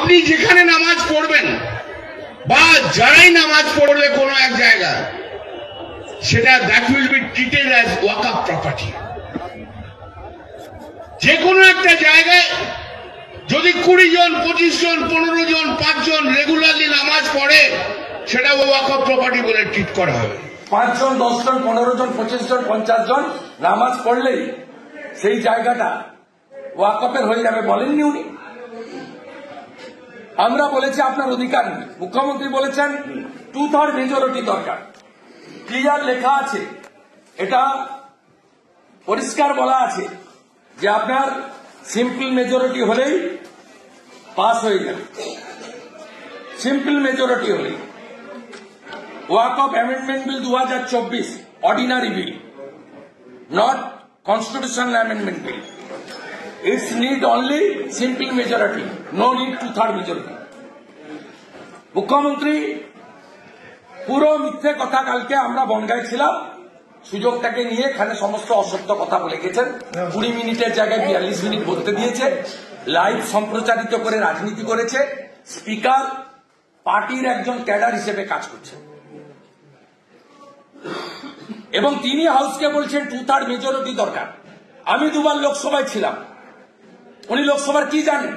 আপনি যেখানে নামাজ পড়বেন বা যারাই নামাজ পড়বে কোনো এক জায়গায়, সেটা that will be treated as Waqf property. যে কোনো একটা জায়গায় যদি 20 জন, 25 জন, 15 জন, 5 জন রেগুলারলি নামাজ পড়ে, সেটা ওয়াকফ প্রপার্টি বলে ট্রিট করা হবে। 5 জন, 10 জন, 15 জন, 25 জন, 50 জন নামাজ পড়লেই সেই জায়গাটা ওয়াকফের হয়ে যাবে বলেননি উনি? আমরা বলেছি আপনার অধিকার নেই। মুখ্যমন্ত্রী বলেছেন 2/3 মেজরিটি দরকার। ক্লিয়ার লেখা আছে, এটা পরিষ্কার বলা আছে যে আপনার সিম্পল মেজরিটি হলেই পাস হয়ে যাবে। সিম্পল মেজরিটি হলেই। Waqf amendment bill 2024 ordinary bill, not constitutional amendment bill. It's need only simple majority, no need 2/3 majority. মুখ্যমন্ত্রী পুরো মিথ্যে কথা, কালকে আমরা বনগাঁয় ছিলাম, সুযোগটাকে নিয়ে এখানে সমস্ত অসত্য কথা বলে গেছেন। 20 মিনিটের জায়গায় 42 মিনিট বলতে দিয়েছে, লাইভ সম্প্রচারিত করে রাজনীতি করেছে। স্পিকার পার্টির একজন ক্যাডার হিসেবে কাজ করছে এবং তিনি হাউসকে বলছেন 2/3 মেজরিটি দরকার। আমি 2 বার লোকসভায় ছিলাম, উনি লোকসভার কি জানেন?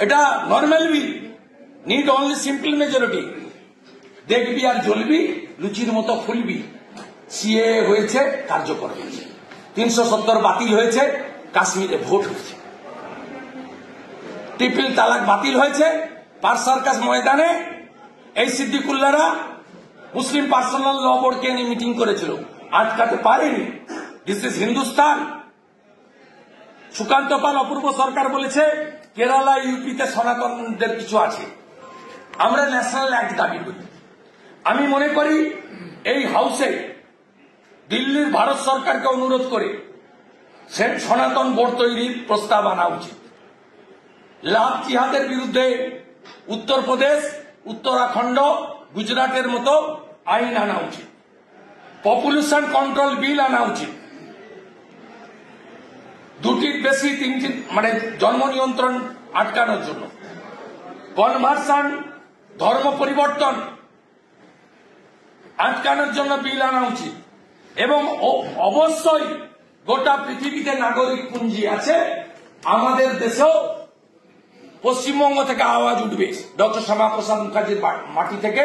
এটা নর্মাল বিল, নিড অনলি সিম্পল মেজরিটি। দেখবি আর জ্বলবি, লুচির মতো ফুলবি। সিএ হয়েছে, কার্যকর হয়েছে। 370 বাতিল হয়েছে, কাশ্মীরে ভোট হয়েছে। ট্রিপল তালাক বাতিল হয়েছে। পার্ক সার্কাস ময়দানে এই সিদ্দিকুল্লাহরা মুসলিম পার্সোনাল ল বোর্ডকে নিয়ে মিটিং করেছিল, আটকাতে পারেনি। This is Hindustan. সুকান্ত পাল, অপূর্ব সরকার বলেছে কেরালা, ইউপিতে সনাতনদের কিছু আছে। আমরা ন্যাশনাল অ্যাক্ট দাবি করি। আমি মনে করি এই হাউসে দিল্লির ভারত সরকারকে অনুরোধ করে সনাতন বোর্ড তৈরির প্রস্তাব আনা উচিত। লাভ জিহাদের বিরুদ্ধে উত্তরপ্রদেশ, উত্তরাখণ্ড, গুজরাটের মতো আইন আনা উচিত। পপুলেশন কন্ট্রোল বিল আনা উচিত। 2টির বেশি 3টি মানে জন্ম নিয়ন্ত্রণ আটকানোর জন্য। কনভার্সন, ধর্ম পরিবর্তন আটকানোর জন্য বিল আনা উচিত। এবং অবশ্যই গোটা পৃথিবীতে নাগরিক পুঞ্জি আছে, আমাদের দেশেও পশ্চিমবঙ্গ থেকে আওয়াজ উঠবে ডক্টর শ্যামাপ্রসাদ মুখার্জির মাটি থেকে,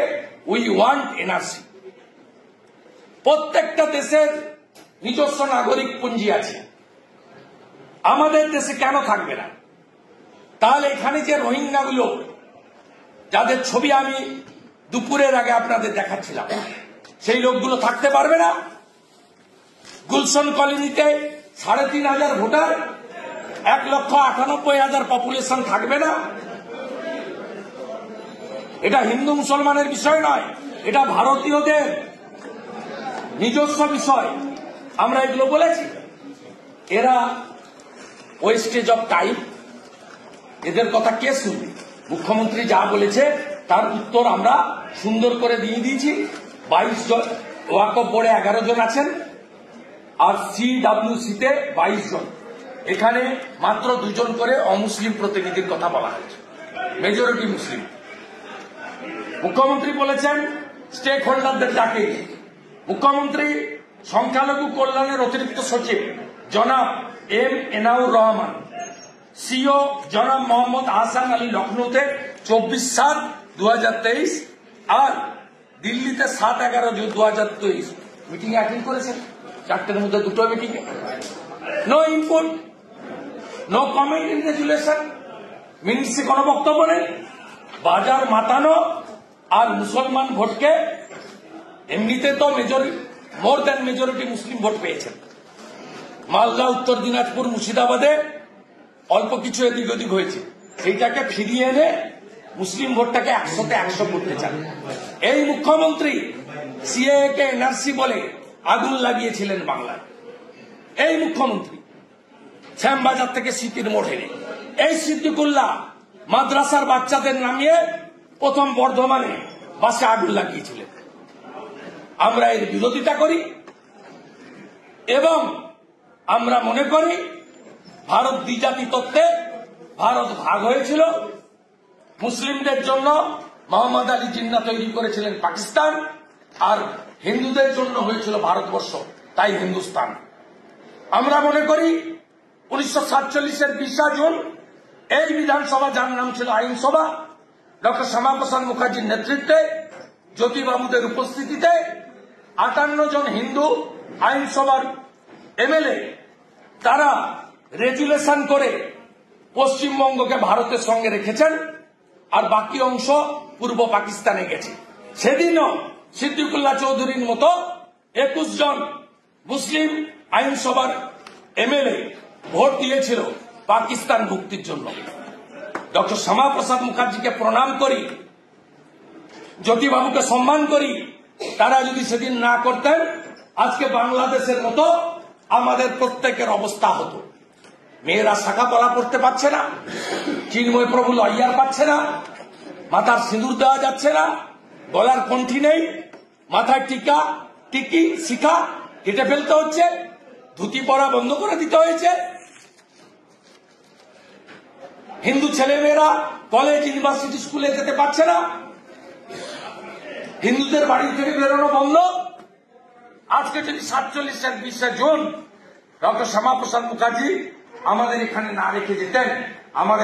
উই ওয়ান্ট এনআরসি। প্রত্যেকটা দেশের নিজস্ব নাগরিক পুঞ্জি আছে, আমাদের দেশে কেন থাকবে না? তাহলে এখানে যে রোহিঙ্গাগুলো, যাদের ছবি আমি দুপুরের আগে আপনাদের দেখাচ্ছিলাম, সেই লোকগুলো থাকতে পারবে না? গুলশন কলোনিতে 3,500 ভোটার, 1,98,000 পপুলেশন থাকবে না? এটা হিন্দু মুসলমানের বিষয় নয়, এটা ভারতীয়দের নিজস্ব বিষয়। আমরা এগুলো বলেছি। এরা ওয়েস্টেজ অফ টাইম, এদের কথা কে শুনবে? মুখ্যমন্ত্রী যা বলেছে তার উত্তর আমরা সুন্দর করে দিয়ে দিয়েছি। 22 জন ওয়াকফ বোর্ডে 11 জন আছেন, আর সিডব্লিউসিতে 22 জন। এখানে মাত্র 2 জন করে অমুসলিম প্রতিনিধির কথা বলা হয়েছে, মেজরিটি মুসলিম। মুখ্যমন্ত্রী বলেছেন স্টেক হোল্ডারদের ডাকে। মুখ্যমন্ত্রী সংখ্যালঘু কল্যাণের অতিরিক্ত সচিব জনাব এম এনাউর রহমান, সিও জনাব মোহাম্মদ আহসান আলী লখনৌতে 24/7/2023 আর দিল্লিতে 7/11/2023 মিটিং অ্যাটেন্ড করেছেন। 4টের মধ্যে 2টো meeting. No input, no comment in resolution, মিনিটসে কোনো বক্তব্য নেই। বাজার মাতানো আর মুসলমান ভোটকে, এমনিতে তো মোর দ্যান মেজরিটি মুসলিম ভোট পেয়েছেন। মালদা, উত্তর দিনাজপুর, মুর্শিদাবাদে অল্প কিছু এদিক ওদিক হয়েছে, সেইটাকে ফিরিয়ে এনে মুসলিম ভোটটাকে 100তে 100 করতে চান। এই মুখ্যমন্ত্রী সিএএ কে এনআরসি বলে আগুন লাগিয়েছিলেন বাংলায়। এই মুখ্যমন্ত্রী শ্যামবাজার থেকে স্মৃতির মোড় এনে এই সিদ্দিকুল্লাহ মাদ্রাসার বাচ্চাদের নামিয়ে প্রথম বর্ধমানে বাসে আগুন লাগিয়েছিলেন। আমরা এর বিরোধিতা করি এবং আমরা মনে করি ভারত দ্বিজাতি তত্ত্বে ভারত ভাগ হয়েছিল। মুসলিমদের জন্য মোহাম্মদ আলী জিন্নাহ তৈরি করেছিলেন পাকিস্তান, আর হিন্দুদের জন্য হয়েছিল ভারতবর্ষ, তাই হিন্দুস্তান। আমরা মনে করি 1947-এর 20 জুন এই বিধানসভা, যার নাম ছিল আইনসভা, ডক্টর শ্যামাপ্রসাদ মুখার্জির নেতৃত্বে, জ্যোতিবাবুদের উপস্থিতিতে 58 জন হিন্দু আইনসভার এমএলএ তারা রেজুলেশন করে পশ্চিমবঙ্গকে ভারতের সঙ্গে রেখেছেন, আর বাকি অংশ পূর্ব পাকিস্তানে গেছে। সেদিনও সিদ্দিকুল্লাহ চৌধুরীর মতো 21 জন মুসলিম আইনসভার এমএলএ ভোট দিয়েছিল পাকিস্তান মুক্তির জন্য। ডক্টর শ্যামাপ্রসাদ মুখার্জিকে প্রণাম করি, জ্যোতিবাবুকে সম্মান করি। তারা যদি সেদিন না করতেন, আজকে বাংলাদেশের মতো আমাদের প্রত্যেকের অবস্থা হতো। মেয়েরা শাখা পলা পড়তে পারছে না, চিন্ময় প্রভু লইয়ার পাচ্ছে না, মাথার সিঁদুর দেওয়া যাচ্ছে না, গলার কণ্ঠি নেই, মাথায় টিকা টিকি শিখা কেটে ফেলতে হচ্ছে, ধুতি পরা বন্ধ করে দিতে হয়েছে। হিন্দু ছেলেমেয়েরা কলেজ ইউনিভার্সিটি স্কুলে যেতে পারছে না, হিন্দুদের বাড়ি থেকে বেরোনো বন্ধ। আজকে যদি 47-এর 20 জুন ডক্টর শ্যামাপ্রসাদ মুখার্জি আমাদের এখানে না রেখে যেতেন, আমাদের